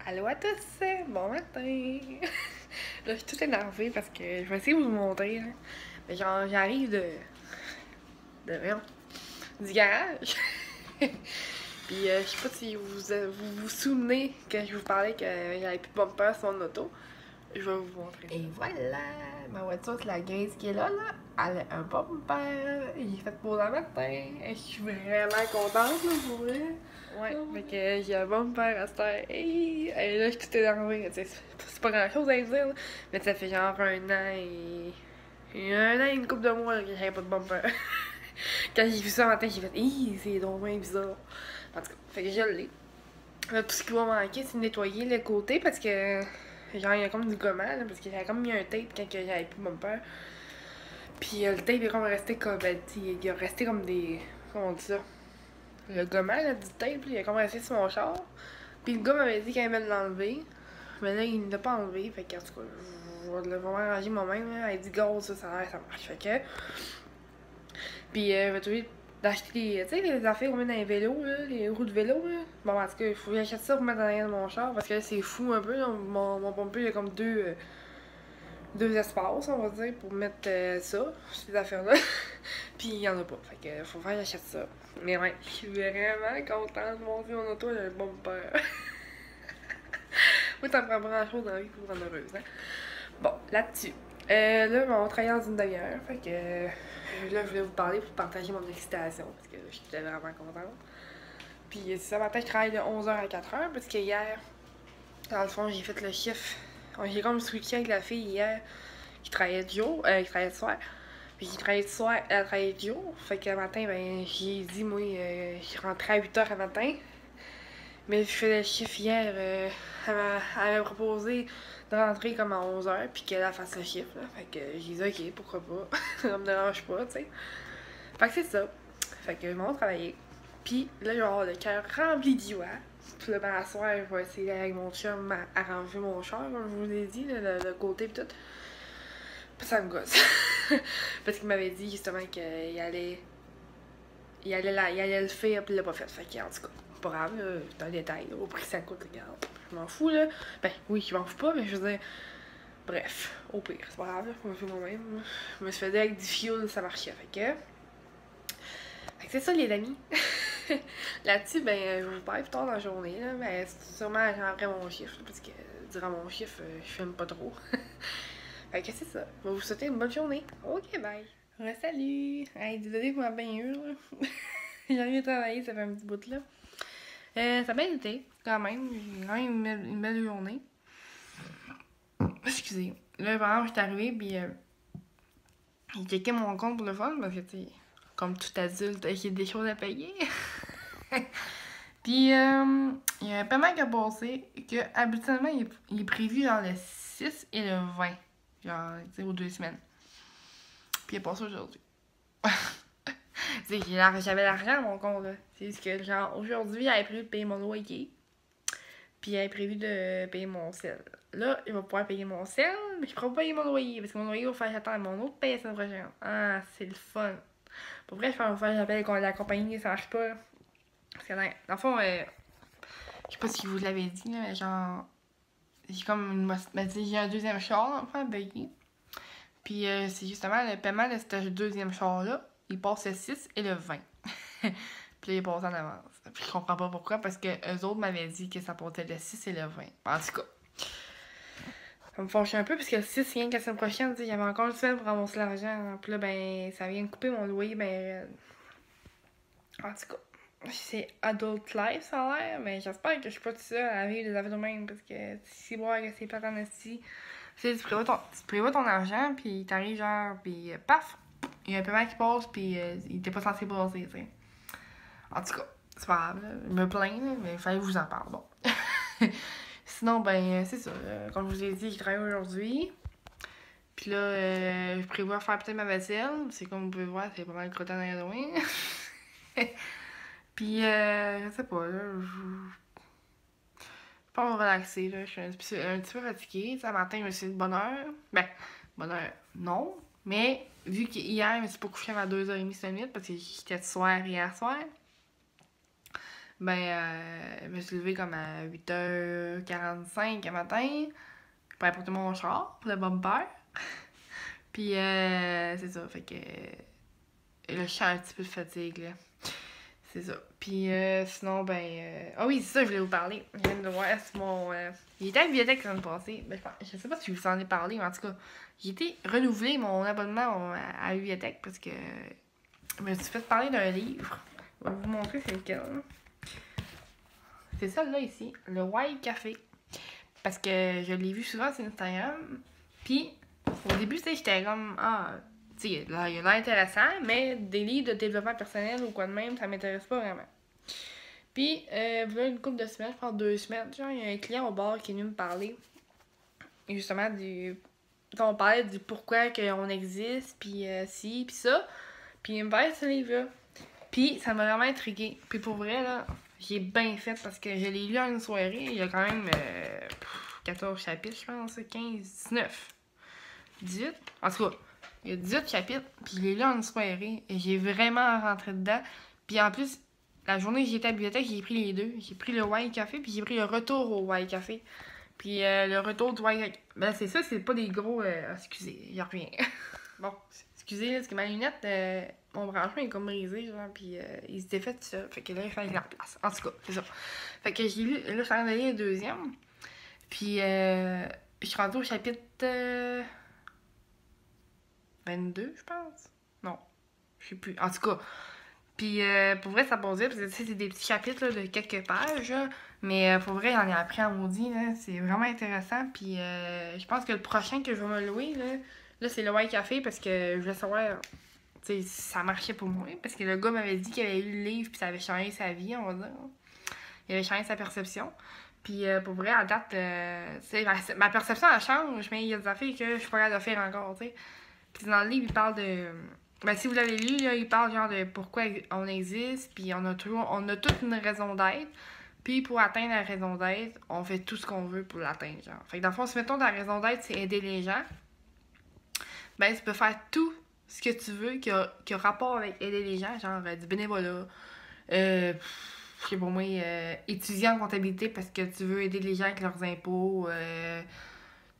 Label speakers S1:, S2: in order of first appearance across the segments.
S1: Allô à tous, bon matin! Là, je suis toute énervée parce que je vais essayer de vous montrer. Là. Mais genre, j'arrive voyons, du garage. Puis, je sais pas si vous souvenez que je vous parlais que j'avais plus de bumper sur mon auto. Je vais vous montrer. Et voilà! Ma voiture, c'est la grise qui est là. Elle a un bumper. Il est fait pour le matin. Et je suis vraiment contente, là, pour vrai. Ouais, fait que j'ai un bumper à cette heure. Et là, je suis toute énervée. C'est pas grand chose à dire, là. Mais ça fait genre un an et une couple de mois que j'avais pas de bumper. Quand j'ai vu ça matin, j'ai fait c'est donc bien bizarre. En tout cas, fait que je l'ai. Là, tout ce qui va manquer, c'est de nettoyer le côté parce que genre il y a comme du gommant là, parce que j'avais comme mis un tape quand j'avais plus de bumper. Puis le tape est comme resté comme il a resté comme des. Comment on dit ça? Le gommant là, du tape, là, il a comme resté sur mon char. Puis le gars m'avait dit qu'il allait l'enlever. Mais là, il ne l'a pas enlevé. Fait que, en tout cas, je vais le vraiment arranger moi-même. Là. Il dit, gros, ça marche. Fait que. Puis, je vais trouver d'acheter les affaires qu'on met dans les vélos, là, les roues de vélo. Là. Bon, en tout cas, il faut que j'achète ça pour mettre dans l'arrière de mon char. Parce que là, c'est fou un peu. Là. Mon pompier, il y a comme deux espaces, on va dire, pour mettre ça, ces affaires-là. Puis il y en a pas. Fait que faut faire que j'achète ça. Mais ouais, je suis vraiment contente de monter mon auto, j'ai un bumper. Moi, t'en prends grand chose dans la vie pour rendre heureuse, hein. Bon, là-dessus. Là, on va travailler dans une demi-heure. Fait que là, je voulais vous parler pour partager mon excitation. Parce que j'étais vraiment contente. Puis ça, matin, je travaille de 11h à 4h. Parce que hier, dans le fond, j'ai fait le chiffre. J'ai comme switché avec la fille hier qui travaillait du jour, qui travaillait le soir. Puis j'ai travaillé le soir, elle travaillait du jour. Fait que le matin, ben, j'ai dit, moi, je rentrais à 8h le matin. Mais je faisais le chiffre hier, elle m'a proposé de rentrer comme à 11h puis qu'elle fasse le chiffre. Là. Fait que j'ai dit, ok, pourquoi pas. Ça me dérange pas, tu sais. Fait que c'est ça. Fait que je m'en vais travailler. Puis là, je vais avoir le cœur rempli de joie. Puis là, ben, à soir, je vais essayer avec mon chum à arranger mon char, comme je vous ai dit, là, le côté pis tout. Puis ça me gosse. Parce qu'il m'avait dit justement qu'il allait. Il allait le faire, puis il l'a pas fait. Fait que, en tout cas, pas grave, là, dans le détail, au prix que ça coûte, regarde. Je m'en fous, là. Ben, oui, je m'en fous pas, mais je veux dire. Bref, au pire, c'est pas grave, là, je me fais moi-même. Je me suis fait avec du fuel, ça marchait. Fait que c'est ça, les amis. Là-dessus, ben, je vous parle plus tard dans la journée, là. Ben, sûrement après mon chiffre, parce que durant mon chiffre, je filme pas trop. Fait que c'est ça. Je vais vous souhaiter une bonne journée. Ok, bye. Ouais, salut! Hey, désolé pour ma baignure, là. J'arrive à travailler, ça fait un petit bout là. Ça a bien été, quand même. J'ai quand même une belle journée. Excusez. Là, par exemple, j'étais arrivée, puis j'ai checké mon compte pour le fun, parce que, tu sais, comme tout adulte, j'ai des choses à payer. Puis, il y a un paiement qui a passé, que habituellement, il est prévu genre le 6 et le 20. Genre, tu sais, aux 2 semaines. Puis, il est passé aujourd'hui. J'avais l'argent à mon compte, là. C'est juste que, genre, aujourd'hui, j'avais prévu de payer mon loyer. Puis, j'avais prévu de payer mon sel. Là, je vais pouvoir payer mon sel, mais je ne pourrai pas payer mon loyer. Parce que mon loyer va faire attendre mon autre paye la semaine prochaine. Ah, c'est le fun. Pour vrai, je pense que j'appelle la compagnie, ça marche pas. Parce que, dans le fond, je sais pas si je vous l'avais dit, là, mais genre, j'ai comme une. Ben, j'ai un deuxième char, enfin, à payer. Puis, c'est justement le paiement de ce deuxième char-là. Il passe le 6 et le 20. Puis là, il passe en avance. Puis je comprends pas pourquoi, parce que eux autres m'avaient dit que ça passait le 6 et le 20. En tout cas, ça me fâche un peu, parce que le 6 vient que la semaine prochaine, il y avait encore une semaine pour ramasser l'argent. Puis là, ben, ça vient de couper mon loyer, ben. En tout cas, c'est adult life, ça a l'air, mais j'espère que je suis pas toute seule à vivre des affaires de même, parce que si voir que c'est plate en esti, tu prévois ton argent, puis t'arrives genre, puis paf, il y a un paiement qui passe, puis il était pas censé passer, tu sais. En tout cas, c'est pas grave, là. Je me plains, là, mais il fallait que je vous en parle, bon. Sinon, ben, c'est ça. Comme je vous ai dit, je travaille aujourd'hui. Puis là, je prévois faire peut-être ma vaisselle. C'est comme vous pouvez voir, c'est pas mal crottant dans les loin. Puis, je sais pas, là, je peux me relaxer, là. Je suis un petit peu fatiguée. Ce matin, je me suis dit de bonne heure. Ben, bonne heure, non. Mais, vu qu'hier, je me suis pas couchée à 2h30 ce minute parce que j'étais de soir hier soir. je me suis levée comme à 8h45 le matin. Pour apporter mon char, le bumper. Puis, c'est ça, fait que... Là, je sens un petit peu de fatigue, là. C'est ça. Puis, sinon, ah oui, c'est ça, je voulais vous parler. Je viens de voir, c'est mon... Il était à la bibliothèque la semaine passée. Je sais pas si je vous en ai parlé, mais en tout cas, j'ai été renouveler mon abonnement à la bibliothèque parce que je me suis fait parler d'un livre. Je vais vous montrer c'est lequel. C'est ça, là, ici. Le White Café. Parce que je l'ai vu souvent sur Instagram. Puis, au début, tu sais, j'étais comme, tu sais, il a l'air intéressant, mais des livres de développement personnel ou quoi de même, ça m'intéresse pas vraiment. Puis, voilà une couple de semaines, je pense 2 semaines, genre, il y a un client au bar qui est venu me parler, justement, quand on parlait du pourquoi qu'on existe, puis ci, puis ça. Puis, il me parlait de ce livre-là. Puis, ça m'a vraiment intriguée. Puis, pour vrai, là, j'ai bien fait parce que je l'ai lu en une soirée. Il y a quand même 14 chapitres, je pense, 15, 19, 18. En tout cas, il y a 18 chapitres. Puis, je l'ai lu en une soirée. Et j'ai vraiment rentré dedans. Puis, en plus, la journée que j'étais à la bibliothèque, j'ai pris les deux. J'ai pris le White Café, puis j'ai pris le retour au White Café. Puis, le retour du White Café. Ben, c'est ça, c'est pas des gros. Excusez, il y a rien. Bon, excusez, là, parce que ma lunette, mon branchement est comme brisé, genre, puis il s'était fait tout ça. Fait que là, il fallait que je la replace. En tout cas, c'est ça. Fait que j'ai lu, là, je suis en train de lire le deuxième. Puis, je suis rendue au chapitre 22, je pense. Non, je sais plus. En tout cas, puis pour vrai, ça passe vite, parce que tu sais, c'est des petits chapitres là, de quelques pages, là. Mais pour vrai, j'en ai appris en maudit, là. C'est vraiment intéressant. Puis, je pense que le prochain que je vais me louer, là, c'est le White Café parce que je voulais savoir si ça marchait pour moi. Parce que le gars m'avait dit qu'il avait lu le livre puis ça avait changé sa vie, on va dire. Il avait changé sa perception. Puis pour vrai, à date, ma perception, elle change, mais il y a des affaires que je suis pas capable de faire encore, tu sais. Puis dans le livre, il parle de... Ben, si vous l'avez lu, là, il parle genre de pourquoi on existe, puis on a toute une raison d'être. Puis pour atteindre la raison d'être, on fait tout ce qu'on veut pour l'atteindre, genre. Fait que dans le fond, si mettons ta raison d'être, c'est aider les gens, ben tu peux faire tout ce que tu veux qui a rapport avec aider les gens, genre du bénévolat, je sais pas moi, étudier en comptabilité parce que tu veux aider les gens avec leurs impôts,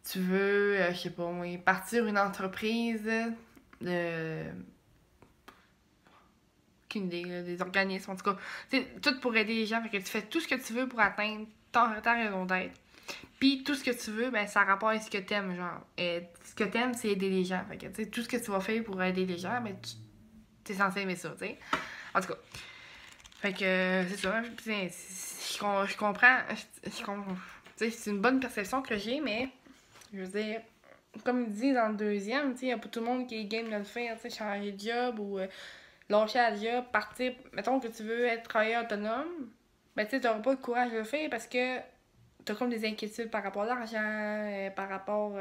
S1: tu veux, je sais pas moi, partir une entreprise, aucune idée, là, des organismes, en tout cas, c'est tout pour aider les gens, fait que tu fais tout ce que tu veux pour atteindre ta raison d'être. Puis tout ce que tu veux, ben ça a rapport à ce que t'aimes, genre. Ce que t'aimes, c'est aider les gens. Fait que, tu sais, tout ce que tu vas faire pour aider les gens, ben t'es censé aimer ça, tu sais. En tout cas. Fait que, c'est ça. Je comprends. Tu sais, c'est une bonne perception que j'ai, mais, je veux dire, comme il dit dans le deuxième, tu sais, y a pas tout le monde qui est game de le faire, tu sais, changer de job ou lâcher la job, partir. Mettons que tu veux être travailleur autonome, ben, tu sais, t'auras pas le courage de le faire parce que t'as comme des inquiétudes par rapport à l'argent, par rapport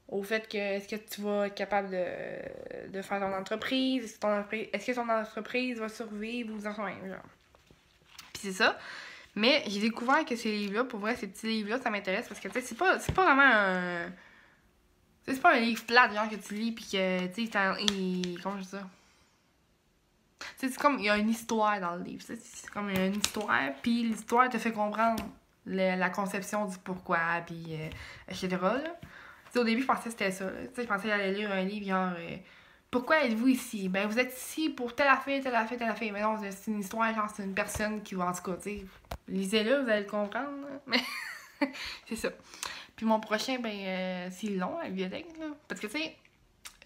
S1: au fait que est-ce que tu vas être capable de faire ton entreprise, est-ce que ton entreprise va survivre ou dans son même genre. Puis c'est ça. Mais j'ai découvert que ces livres-là, pour vrai, ces petits livres-là, ça m'intéresse parce que tu sais, c'est pas vraiment un. C'est pas un livre plat, genre que tu lis puis que tu sais, comment je dis ça? C'est comme, il y a une histoire dans le livre. C'est comme une histoire, puis l'histoire te fait comprendre la conception du pourquoi, puis etc. Là. Au début, je pensais que c'était ça. Je pensais que j'allais lire un livre genre pourquoi êtes-vous ici? Ben, vous êtes ici pour telle affaire, telle affaire, telle affaire. Mais non, c'est une histoire, genre, c'est une personne qui va, en tout cas, tu sais, lisez-le, vous allez le comprendre. Là. Mais c'est ça. Puis mon prochain, c'est long, à la bibliothèque, là. Parce que, tu sais,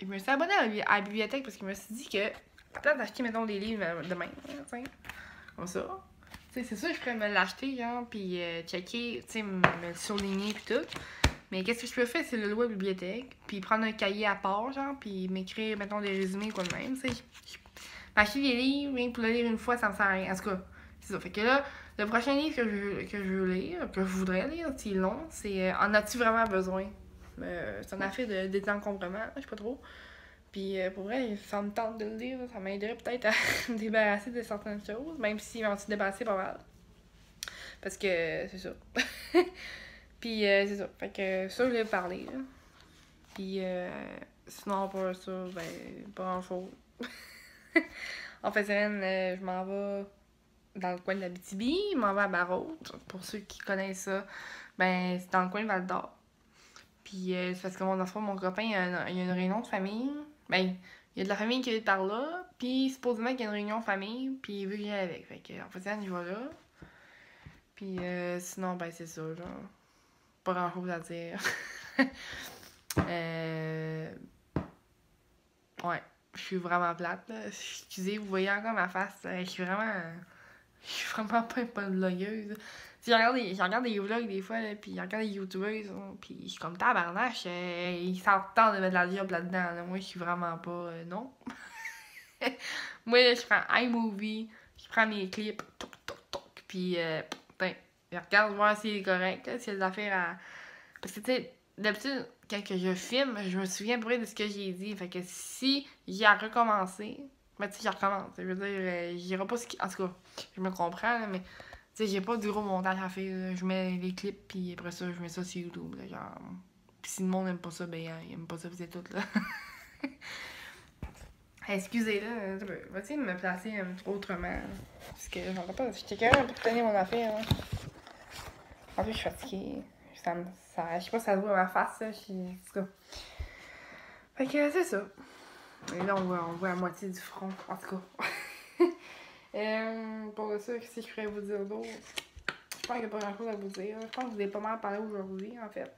S1: je me suis abonnée à la bibliothèque parce que je me suis dit que peut-être d'acheter, mettons, des livres demain, tu sais, comme ça. Tu sais, c'est sûr, je pourrais me l'acheter, genre, puis checker, tu sais, me le surligner, puis tout. Mais qu'est-ce que je peux faire, c'est le louer à la bibliothèque, puis prendre un cahier à part, genre, puis m'écrire, mettons, des résumés, quoi de même, tu sais. M'acheter des livres, rien pour le lire une fois, ça me sert à rien. En tout cas, c'est ça. Fait que là, le prochain livre que je veux lire, que je voudrais lire, c'est long, c'est En as-tu vraiment besoin? C'est une affaire de désencombrement, je sais pas trop. Puis pour vrai, ça me tente de le lire, ça m'aiderait peut-être à me débarrasser de certaines choses, même si on s'est débarrassé pas mal. Parce que c'est ça. Puis c'est ça. Fait que ça, je voulais parler. Là. Puis sinon, pour ça, ben, pas grand-chose. En fin de semaine, je m'en vais dans le coin de l'Abitibi, je m'en vais à Barrault. Pour ceux qui connaissent ça, ben c'est dans le coin de Val-d'Or. Puis c'est parce que mon copain, il y a une réunion de famille. Ben, il y a de la famille qui est par là, puis supposément qu'il y a une réunion de famille, puis il veut que j'aille avec. Fait que, en fait, on y va là. Puis sinon, ben c'est ça, genre. Pas grand chose à dire. Ouais, je suis vraiment plate, là. Excusez, vous voyez encore ma face. Je suis vraiment pas une bonne vlogueuse. Si je regarde des vlogs des fois, là, puis je regarde des youtubeuses, puis je suis comme tabarnache, ils savent tant de mettre de la job là-dedans. Là. Moi, je suis vraiment pas. Non. Moi, là, je prends iMovie, je prends mes clips, toc, toc, toc, puis je regarde voir si c'est correct, là, s'il y a des affaires à. Parce que, tu sais, d'habitude, quand que je filme, je me souviens pour de ce que j'ai dit. Fait que si j'ai à recommencer, ben, tu sais, je recommence. Je veux dire, j'irai pas ce qui. En tout cas, je me comprends, là, mais. Tu sais, j'ai pas du gros montage à faire. Là. Je mets les clips, puis après ça, je mets ça sur YouTube. Là, genre. Puis si le monde aime pas ça, ben, il aime pas ça, c'est tout, là. Excusez, là. Je vais essayer de me placer un peu autrement. Parce que j'en peux pas. J'étais carrément un peu tenir mon affaire, là. En plus, je suis fatiguée. Je sais pas si ça se voit à ma face, là. En tout cas. Fait que c'est ça. Et là, on voit la moitié du front, en tout cas. Pour ça, qu'est-ce que je pourrais vous dire d'autre? Je pense qu'il n'y a pas grand chose à vous dire. Je pense que je vous ai pas mal parlé aujourd'hui, en fait.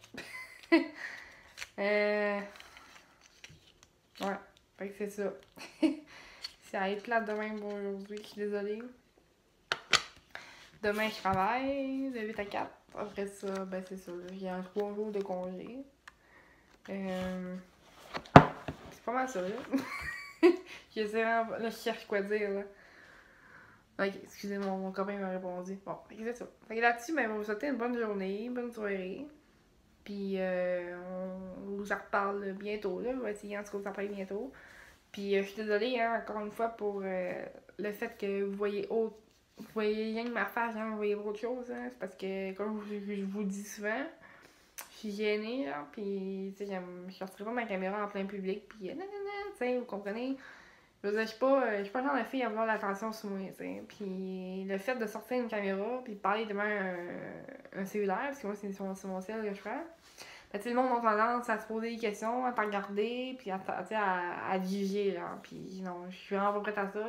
S1: Ouais, fait que c'est ça. Ça va être plate demain pour aujourd'hui, je suis désolée. Demain, je travaille de 8 à 4. Après ça, ben c'est ça. J'ai un 3 jours de congé. C'est pas mal ça, là. Je sais vraiment. Là, je cherche quoi dire, là. Ok, excusez, mon copain m'a répondu. Bon, c'est ça. Fait que là-dessus, ben, on va vous souhaiter une bonne journée, une bonne soirée. Puis, on vous en reparle bientôt, là. On va essayer, en tout cas, vous en parler bientôt. Puis, je suis désolée, hein, encore une fois, pour le fait que vous voyez rien que ma face, hein, vous voyez autre chose, hein. C'est parce que, comme je vous le dis souvent, je suis gênée, genre, puis, tu sais, je sortirai pas ma caméra en plein public, puis, tu sais, vous comprenez? Je veux dire, je suis pas le genre de fille à avoir l'attention sur moi, tu sais. Puis le fait de sortir une caméra, puis de parler devant un cellulaire, parce que moi, c'est sur mon cellulaire que je fais, ben, tu sais, le monde a tendance à se poser des questions, à te regarder, puis à juger, genre. Puis non, je suis vraiment pas prête à ça.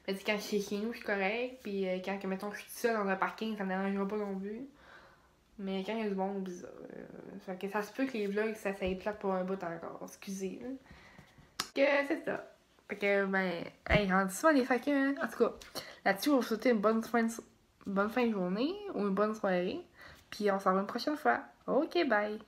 S1: Mais tu sais, quand je suis chez nous, je suis correcte, puis quand, mettons, je suis seule dans un parking, ça me dérangera pas non plus. Mais quand il y a du monde, bizarre. Fait que ça se peut que les vlogs, ça ait plate pour un bout encore, excusez, là. Que c'est ça. Fait que, ben, hey, rendu souvent les facs, hein. En tout cas, là-dessus, on va vous souhaiter une bonne fin de journée ou une bonne soirée. Puis on se revoit une prochaine fois. Ok, bye!